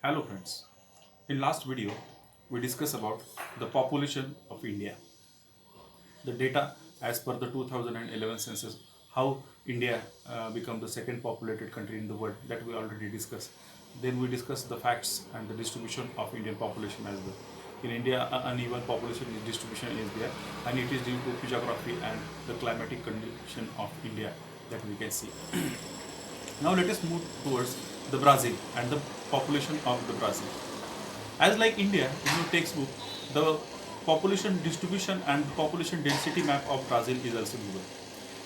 Hello friends. In last video, we discussed about the population of India. The data as per the 2011 census, how India become the second populated country in the world, that we already discussed. Then we discussed the facts and the distribution of Indian population as well. In India, uneven population distribution is there, and it is due to geography and the climatic condition of India that we can see. Now let us move towards the Brazil and the population of the Brazil. As like India, in your textbook, the population distribution and population density map of Brazil is also given.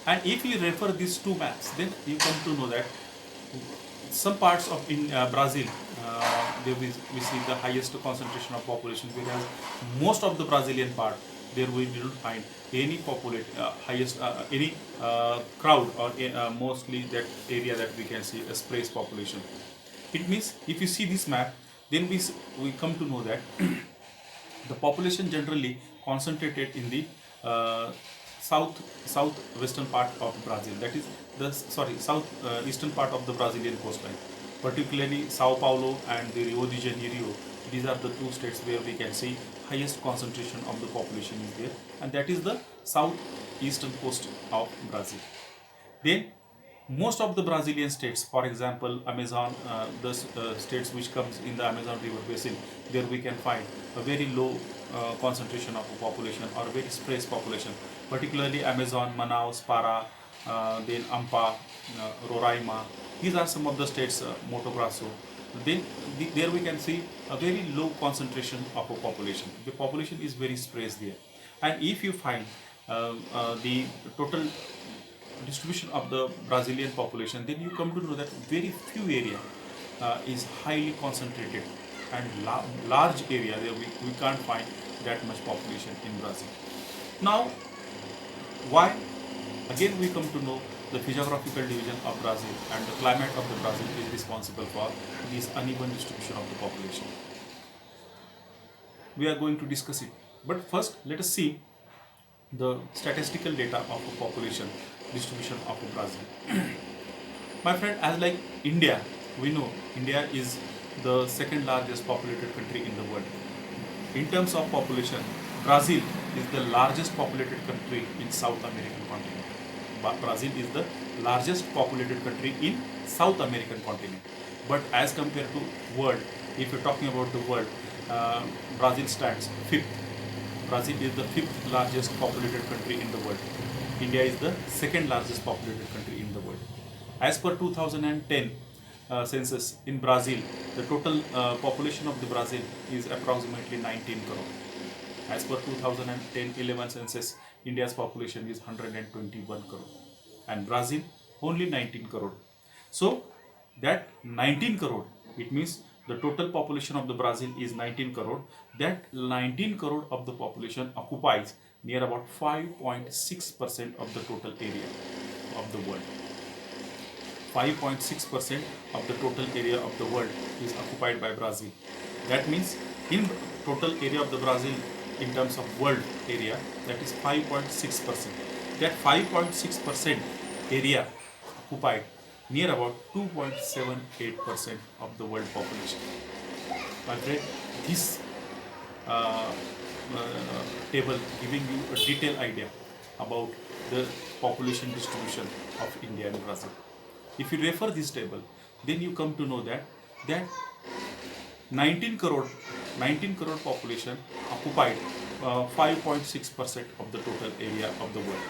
And if you refer these two maps, then you come to know that some parts of in Brazil, there we see the highest concentration of population, whereas most of the Brazilian part, there we didn't find any populate highest any crowd or mostly that area that we can see a sparse population. It means if you see this map, then we come to know that the population generally concentrated in the uh, southwestern part of Brazil. That is the south eastern part of the Brazilian coastline, particularly Sao Paulo and the Rio de Janeiro. These are the two states where we can see highest concentration of the population is there, and that is the southeastern coast of Brazil. Then most of the Brazilian states, for example, Amazon, the states which comes in the Amazon River basin, there we can find a very low concentration of a population or a very sparse population, particularly Amazon, Manaus, Para, then Ampa, Roraima. These are some of the states, Mato Grosso. Then there we can see a very low concentration of a population. The population is very sparse there. And if you find the total distribution of the Brazilian population, then you come to know that very few area is highly concentrated, and large area there we can't find that much population in Brazil. Now, why? Again, we come to know the physiographical division of Brazil and the climate of the Brazil is responsible for this uneven distribution of the population. We are going to discuss it. But first, let us see the statistical data of a population distribution of Brazil. My friend, as like India, we know India is the second largest populated country in the world. In terms of population, Brazil is the largest populated country in South American continent. Brazil is the largest populated country in South American continent. But as compared to world, if you're talking about the world, Brazil stands fifth. Brazil is the fifth largest populated country in the world. India is the second largest populated country in the world. As per 2010 census in Brazil, the total population of the Brazil is approximately 19 crore. As per 2010-11 census, India's population is 121 crore, and Brazil only 19 crore. So that 19 crore, it means the total population of the Brazil is 19 crore. That 19 crore of the population occupies near about 5.6% of the total area of the world. 5.6% of the total area of the world is occupied by Brazil. That means in total area of the Brazil in terms of world area, that is 5.6%. That 5.6% area occupied near about 2.78% of the world population. My friend, this uh, table giving you a detailed idea about the population distribution of India and Brazil. If you refer this table, then you come to know that 19 crore 19 crore population occupied 5.6% of the total area of the world.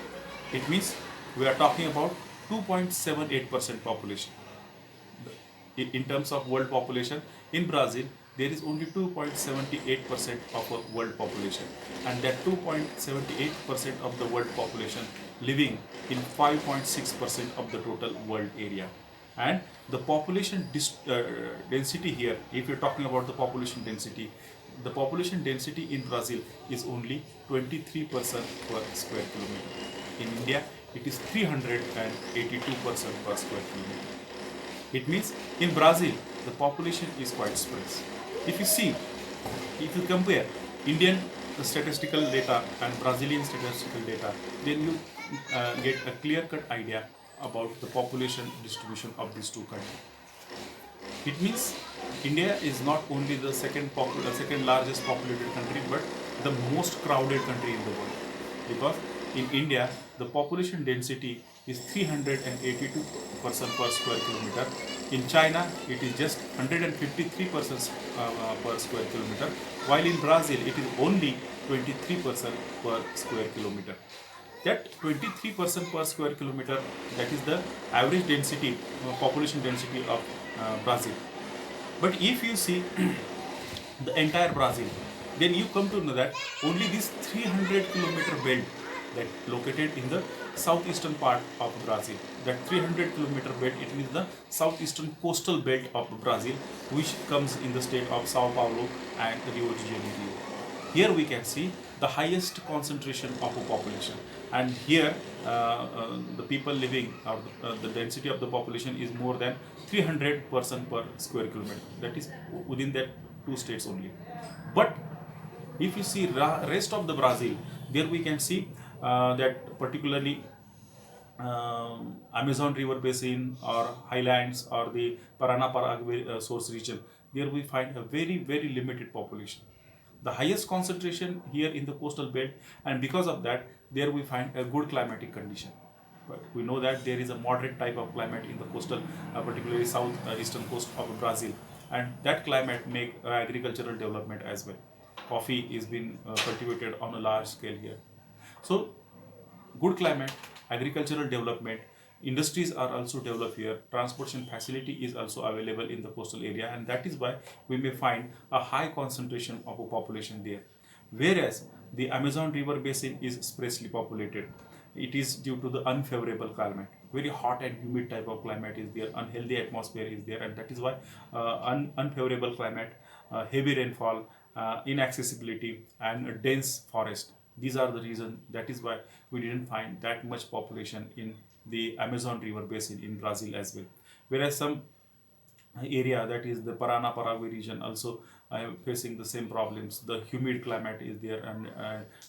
It means we are talking about 2.78% population. In terms of world population, in Brazil there is only 2.78% of a world population, and that 2.78% of the world population living in 5.6% of the total world area. And the population density here, if you're talking about the population density in Brazil is only 23% per square kilometer. In India, it is 382% per square kilometer. It means in Brazil, the population is quite sparse. If you see, if you compare Indian statistical data and Brazilian statistical data, then you get a clear-cut idea about the population distribution of these two countries. It means India is not only the second largest populated country, but the most crowded country in the world. Because in India, the population density is 382 person per square kilometer. In China, it is just 153 persons per square kilometer, while in Brazil, it is only 23 person per square kilometer. That 23% per square kilometer, that is the average density, population density of Brazil. But if you see the entire Brazil, then you come to know that only this 300-kilometer belt that located in the southeastern part of Brazil, that 300-kilometer belt, it is the southeastern coastal belt of Brazil, which comes in the state of Sao Paulo and Rio de Janeiro. Here we can see the highest concentration of a population, and here the people living, or the density of the population is more than 300 person per square kilometer. That is within that two states only. But if you see rest of the Brazil, there we can see that particularly Amazon River Basin or highlands or the Parana-Paraguay source region, there we find a very limited population. The highest concentration here in the coastal belt, and because of that, there we find a good climatic condition. But we know that there is a moderate type of climate in the coastal, particularly south eastern coast of Brazil, and that climate make agricultural development as well. Coffee is being cultivated on a large scale here. So good climate, agricultural development, industries are also developed here, transportation facility is also available in the coastal area, and that is why we may find a high concentration of a population there. Whereas the Amazon River Basin is sparsely populated. It is due to the unfavorable climate. Very hot and humid type of climate is there, unhealthy atmosphere is there, and that is why unfavorable climate, heavy rainfall, inaccessibility, and a dense forest. These are the reasons. That is why we didn't find that much population in the Amazon River Basin in Brazil as well. Whereas some area, that is the Parana Paraguay region, also facing the same problems. The humid climate is there, and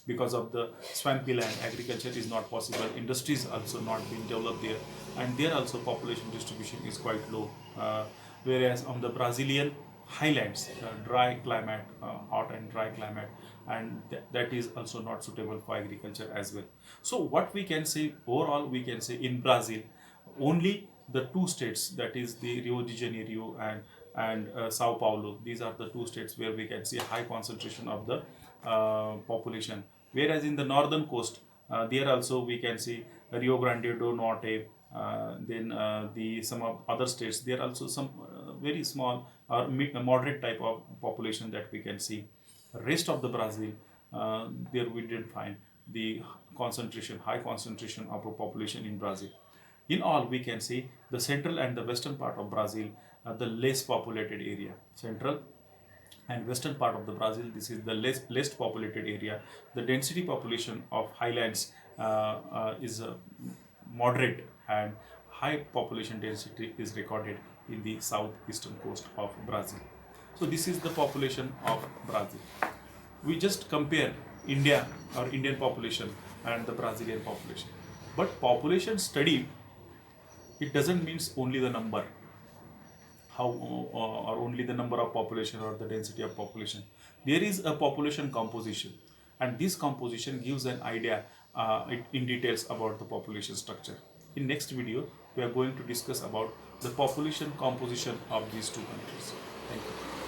because of the swampy land, agriculture is not possible. Industries also not being developed there, and there also population distribution is quite low. Whereas on the Brazilian highlands, dry climate, hot and dry climate, and that is also not suitable for agriculture as well. So what we can say overall, we can say in Brazil, only the two states, that is the Rio de Janeiro and Sao Paulo, these are the two states where we can see a high concentration of the population. Whereas in the northern coast, there also we can see Rio Grande do Norte, then the some of other states, there are also some very small or moderate type of population that we can see. Rest of the Brazil, there we didn't find the high concentration of a population in Brazil. In all, we can see the central and the western part of Brazil are the less populated area. Central and western part of the Brazil, this is the least populated area. The density population of highlands is moderate, and high population density is recorded in the southeastern coast of Brazil. So this is the population of Brazil. We just compare India or Indian population and the Brazilian population. But population study, it doesn't mean only the number, how or only the number of population or the density of population. There is a population composition, and this composition gives an idea in details about the population structure. In next video, we are going to discuss about the population composition of these two countries. Thank you.